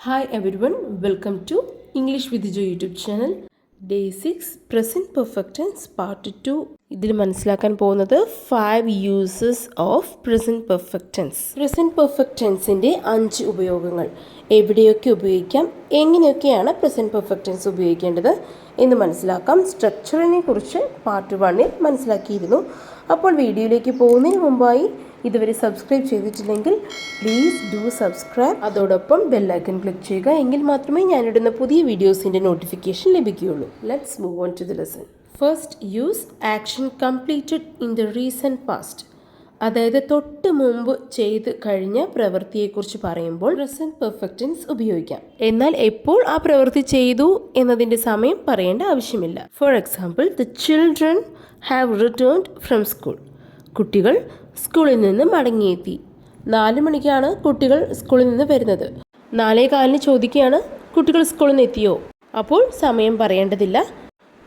Hi everyone, welcome to English with Jo YouTube channel. Day 6 Present Perfect Tense Part 2. ഇതിൽ മനസ്സിലാക്കാൻ പോകുന്നത് 5 uses of Present Perfect Tense. Present Perfect Tenseന്റെ 5 ഉപയോഗങ്ങൾ. എവിടെയൊക്കെ ഉപയോഗിക്കാം, എങ്ങനെയൊക്കെയാണ് Present Perfect Tense ഉപയോഗിക്കേണ്ടത് എന്ന് മനസ്സിലാക്കാം. സ്ട്രക്ചറിനെ കുറിച്ച് പാർട്ട് 1-ൽ മനസ്സിലാക്കിയിരുന്നു. അപ്പോൾ വീഡിയോയിലേക്ക് പോകുന്നതിന് മുമ്പായി ഇതുവരെ സബ്സ്ക്രൈബ് ചെയ്തിട്ടില്ലെങ്കിൽ പ്ലീസ് ഡു സബ്സ്ക്രൈബ്. അതോടൊപ്പം ബെല്ലൈക്കൺ ക്ലിക്ക് ചെയ്യുക. എങ്കിൽ മാത്രമേ ഞാനിടുന്ന പുതിയ വീഡിയോസിൻ്റെ നോട്ടിഫിക്കേഷൻ ലഭിക്കുകയുള്ളൂ. Let's move on to the lesson. First use action completed in the recent past. അതായത് തൊട്ട് മുമ്പ് ചെയ്ത് കഴിഞ്ഞ പ്രവൃത്തിയെക്കുറിച്ച് പറയുമ്പോൾ പ്രസൻറ്റ് പെർഫെക്റ്റ് ടെൻസ് ഉപയോഗിക്കാം. എന്നാൽ എപ്പോൾ ആ പ്രവൃത്തി ചെയ്തു എന്നതിൻ്റെ സമയം പറയേണ്ട ആവശ്യമില്ല. For example, the children have returned from school. കുട്ടികൾ സ്കൂളിൽ നിന്ന് മടങ്ങിയെത്തി. 4 മണിക്കാണ് കുട്ടികൾ സ്കൂളിൽ നിന്ന് വരുന്നത്. 4:15 ചോദിക്കുകയാണ്, കുട്ടികൾ സ്കൂളിൽ നിന്ന് എത്തിയോ? അപ്പോൾ സമയം പറയേണ്ടതില്ല.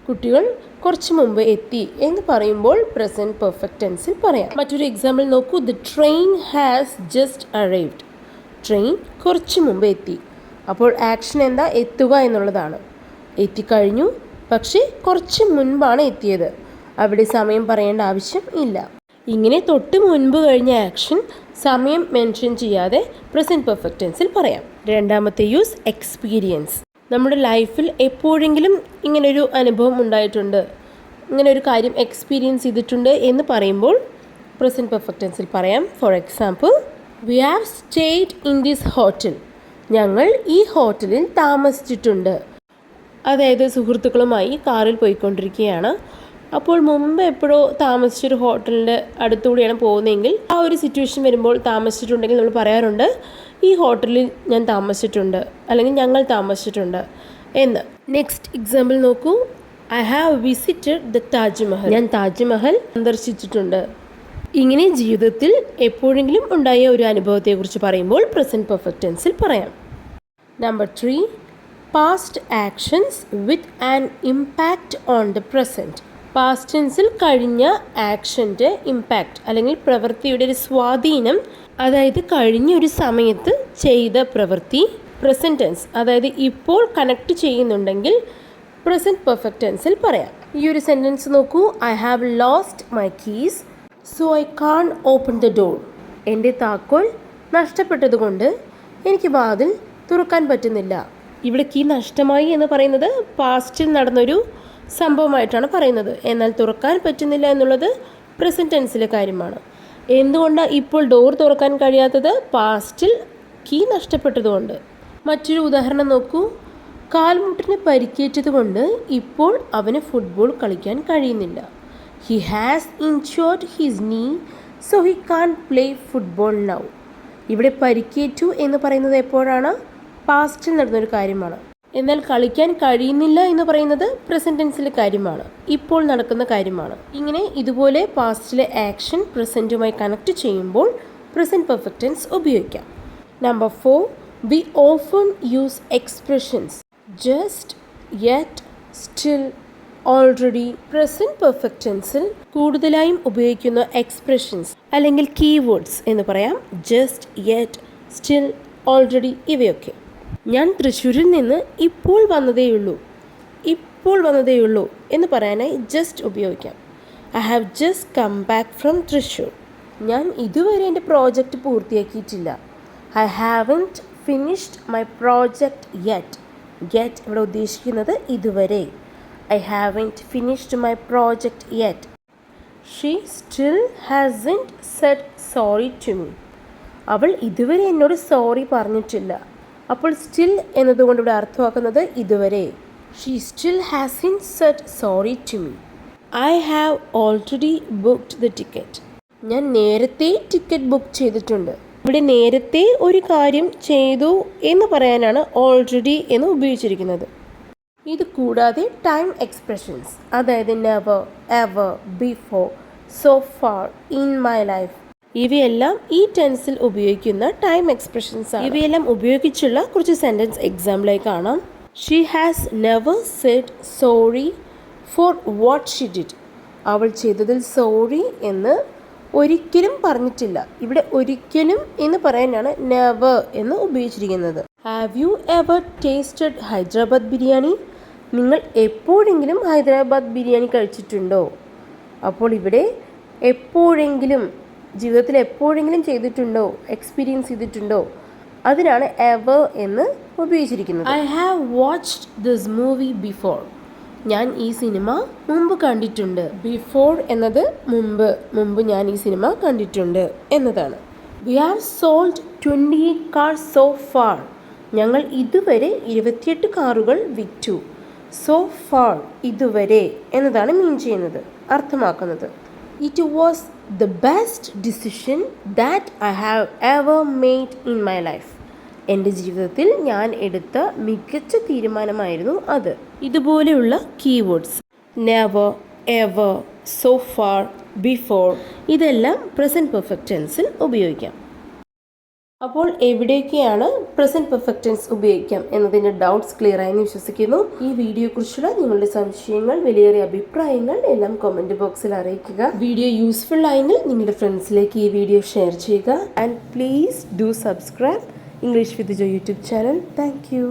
കുട്ടികൾ കുറച്ച് മുമ്പ് എത്തി എന്ന് പറയുമ്പോൾ പ്രസൻറ്റ് പെർഫെക്റ്റ് ടെൻസിൽ പറയാം. മറ്റൊരു എക്സാമ്പിൾ നോക്കൂ. The train has just arrived. Train കുറച്ച് മുമ്പ് എത്തി. അപ്പോൾ ആക്ഷൻ എന്താ? എത്തുക എന്നുള്ളതാണ്. എത്തിക്കഴിഞ്ഞു, പക്ഷേ കുറച്ച് മുൻപാണ് എത്തിയത്. അവിടെ സമയം പറയേണ്ട ആവശ്യം ഇല്ല. ഇങ്ങനെ തൊട്ട് മുൻപ് കഴിഞ്ഞ ആക്ഷൻ സമയം മെൻഷൻ ചെയ്യാതെ പ്രസൻറ്റ് പെർഫെക്റ്റ് ടെൻസിൽ പറയാം. രണ്ടാമത്തെ യൂസ് എക്സ്പീരിയൻസ്. നമ്മുടെ ലൈഫിൽ എപ്പോഴെങ്കിലും ഇങ്ങനൊരു അനുഭവം ഉണ്ടായിട്ടുണ്ട്, ഇങ്ങനെ ഒരു കാര്യം എക്സ്പീരിയൻസ് ചെയ്തിട്ടുണ്ട് എന്ന് പറയുമ്പോൾ പ്രസൻറ്റ് പെർഫെക്റ്റ് ടെൻസിൽ പറയാം. For example, we have stayed in this hotel. ഞങ്ങൾ ഈ ഹോട്ടലിൽ താമസിച്ചിട്ടുണ്ട്. അതായത് സുഹൃത്തുക്കളുമായി കാറിൽ പോയിക്കൊണ്ടിരിക്കുകയാണ്. അപ്പോൾ മുമ്പ് എപ്പോഴോ താമസിച്ചൊരു ഹോട്ടലിൻ്റെ അടുത്തുകൂടിയാണ് പോകുന്നതെങ്കിൽ ആ ഒരു സിറ്റുവേഷൻ വരുമ്പോൾ താമസിച്ചിട്ടുണ്ടെങ്കിൽ നമ്മൾ പറയാറുണ്ട്, ഈ ഹോട്ടലിൽ ഞാൻ താമസിച്ചിട്ടുണ്ട് അല്ലെങ്കിൽ ഞങ്ങൾ താമസിച്ചിട്ടുണ്ട് എന്ന്. നെക്സ്റ്റ് എക്സാമ്പിൾ നോക്കൂ. I have visited the Taj Mahal. ഞാൻ താജ്മഹൽ സന്ദർശിച്ചിട്ടുണ്ട്. ഇങ്ങനെ ജീവിതത്തിൽ എപ്പോഴെങ്കിലും ഉണ്ടായ ഒരു അനുഭവത്തെക്കുറിച്ച് പറയുമ്പോൾ പ്രസൻറ്റ് പെർഫെക്റ്റ് ടെൻസിൽ പറയാം. Number 3, past actions with an impact on the present. Past ടെൻസിൽ കഴിഞ്ഞ ആക്ഷൻ്റെ ഇമ്പാക്റ്റ് അല്ലെങ്കിൽ പ്രവൃത്തിയുടെ ഒരു സ്വാധീനം, അതായത് കഴിഞ്ഞ ഒരു സമയത്ത് ചെയ്ത പ്രവൃത്തി പ്രസൻറ്റ് ടെൻസ്, അതായത് ഇപ്പോൾ കണക്ട് ചെയ്യുന്നുണ്ടെങ്കിൽ പ്രസൻറ്റ് പെർഫെക്റ്റ് ടെൻസിൽ പറയാം. ഈ ഒരു സെൻറ്റൻസ് നോക്കൂ. I have lost my keys so I can open the door. എൻ്റെ താക്കോൽ നഷ്ടപ്പെട്ടതുകൊണ്ട് എനിക്ക് വാതിൽ തുറക്കാൻ പറ്റുന്നില്ല. ഇവിടെ കീ നഷ്ടമായി എന്ന് പറയുന്നത് പാസ്റ്റിൽ നടന്നൊരു സംഭവമായിട്ടാണ് പറയുന്നത്. എന്നാൽ തുറക്കാൻ പറ്റുന്നില്ല എന്നുള്ളത് പ്രസൻറ്റ് ടെൻസിലെ കാര്യമാണ്. എന്തുകൊണ്ടാണ് ഇപ്പോൾ ഡോർ തുറക്കാൻ കഴിയാത്തത്? പാസ്റ്റിൽ കീ നഷ്ടപ്പെട്ടതുകൊണ്ട്. മറ്റൊരു ഉദാഹരണം നോക്കൂ. കാൽമുട്ടിന് പരിക്കേറ്റതുകൊണ്ട് ഇപ്പോൾ അവന് ഫുട്ബോൾ കളിക്കാൻ കഴിയുന്നില്ല. He has injured his knee so he can play football now. ഇവിടെ പരിക്കേറ്റു എന്ന് പറയുന്നത് എപ്പോഴാണ്? പാസ്റ്റിൽ നടന്നൊരു കാര്യമാണ്. എന്നാൽ കളിക്കാൻ കഴിയുന്നില്ല എന്ന് പറയുന്നത് പ്രസൻറ്റ് ടെൻസിലെ കാര്യമാണ്, ഇപ്പോൾ നടക്കുന്ന കാര്യമാണ്. ഇങ്ങനെ ഇതുപോലെ പാസ്റ്റിലെ ആക്ഷൻ പ്രസൻറ്റുമായി കണക്ട് ചെയ്യുമ്പോൾ പ്രസൻറ്റ് പെർഫെക്റ്റ് ടെൻസ് ഉപയോഗിക്കാം. Number 4, we often use expressions just, yet, still, already. Present perfect ടെൻസിൽ കൂടുതലായും ഉപയോഗിക്കുന്ന എക്സ്പ്രഷൻസ് അല്ലെങ്കിൽ കീവേഡ്സ് എന്ന് പറയാം. ജസ്റ്റ്, യെറ്റ്, സ്റ്റിൽ, ഓൾറെഡി ഇവയൊക്കെ. ഞാൻ തൃശ്ശൂരിൽ നിന്ന് ഇപ്പോൾ വന്നതേയുള്ളൂ എന്ന് പറയാനായി ജസ്റ്റ് ഉപയോഗിക്കാം. I have just come back from Thrissur. ഞാൻ ഇതുവരെ എൻ്റെ പ്രോജക്റ്റ് പൂർത്തിയാക്കിയിട്ടില്ല. I haven't finished my project yet. Yet ഇവിടെ ഉദ്ദേശിക്കുന്നത് ഇതുവരെ. I haven't finished my project yet. She still hasn't said sorry to me. അവൾ ഇതുവരെ എന്നോട് സോറി പറഞ്ഞിട്ടില്ല. അപ്പോൾ സ്റ്റിൽ എന്നതുകൊണ്ട് ഇവിടെ അർത്ഥമാക്കുന്നത് ഇതുവരെ. She still hasn't said sorry to me. I have already booked the ticket. ഞാൻ നേരത്തെ ടിക്കറ്റ് ബുക്ക് ചെയ്തിട്ടുണ്ട്. ഇവിടെ നേരത്തെ ഒരു കാര്യം ചെയ്തു എന്ന് പറയാനാണ് ഓൾറെഡി എന്ന് ഉപയോഗിച്ചിരിക്കുന്നത്. ഇത് കൂടാതെ ടൈം എക്സ്പ്രഷൻസ്, അതായത് never, ever, before, so far, in my life, ഇവയെല്ലാം ഈ ടെൻസിൽ ഉപയോഗിക്കുന്ന ടൈം എക്സ്പ്രഷൻസ് ആണ്. ഇവയെല്ലാം ഉപയോഗിച്ചുള്ള കുറച്ച് സെൻറ്റൻസ് എക്സാമ്പിളായി കാണാം. She has never said sorry for what she did. അവൾ ചെയ്തതിൽ സോറി എന്ന് ഒരിക്കലും പറഞ്ഞിട്ടില്ല. ഇവിടെ ഒരിക്കലും എന്ന് പറയാനാണ് നെവർ എന്ന് ഉപയോഗിച്ചിരിക്കുന്നത്. Have you ever tasted Hyderabad biryani? നിങ്ങൾ എപ്പോഴെങ്കിലും ഹൈദരാബാദ് ബിരിയാണി കഴിച്ചിട്ടുണ്ടോ? അപ്പോൾ ഇവിടെ എപ്പോഴെങ്കിലും, ജീവിതത്തിൽ എപ്പോഴെങ്കിലും ചെയ്തിട്ടുണ്ടോ, എക്സ്പീരിയൻസ് ചെയ്തിട്ടുണ്ടോ, അതിനാണ് എവർ എന്ന് ഉപയോഗിച്ചിരിക്കുന്നത്. I have watched this movie before. ഞാൻ ഈ സിനിമ മുമ്പ് കണ്ടിട്ടുണ്ട്. ബിഫോർ എന്നത് മുമ്പ് ഞാൻ ഈ സിനിമ കണ്ടിട്ടുണ്ട് എന്നതാണ്. We have sold 28 cars so far. ഞങ്ങൾ ഇതുവരെ 28 കാറുകൾ വിറ്റു. സോ ഫാർ, ഇതുവരെ എന്നതാണ് മീൻ ചെയ്യുന്നത്, അർത്ഥമാക്കുന്നത്. It was the best decision that I have ever made in my life. എൻ്റെ ജീവിതത്തിൽ ഞാൻ എടുത്ത മികച്ച തീരുമാനമായിരുന്നു അത്. ഇതുപോലെയുള്ള keywords never, ever, so far, before ഇതെല്ലാം പ്രസൻറ്റ് പെർഫെക്റ്റ് ടെൻസിൽ ഉപയോഗിക്കാം. അപ്പോൾ എവിടെയൊക്കെയാണ് പ്രസൻറ്റ് പെർഫെക്റ്റ് ടെൻസ് ഉപയോഗിക്കാം എന്നതിൻ്റെ ഡൗട്ട്സ് ക്ലിയർ ആയെന്ന് വിശ്വസിക്കുന്നു. ഈ വീഡിയോയെക്കുറിച്ചുള്ള നിങ്ങളുടെ സംശയങ്ങൾ, വിലയേറിയ അഭിപ്രായങ്ങൾ എല്ലാം കമൻറ്റ് ബോക്സിൽ അറിയിക്കുക. വീഡിയോ യൂസ്ഫുൾ ആയെങ്കിൽ നിങ്ങളുടെ ഫ്രണ്ട്സിലേക്ക് ഈ വീഡിയോ ഷെയർ ചെയ്യുക. And please do subscribe English with Joy YouTube channel. Thank you.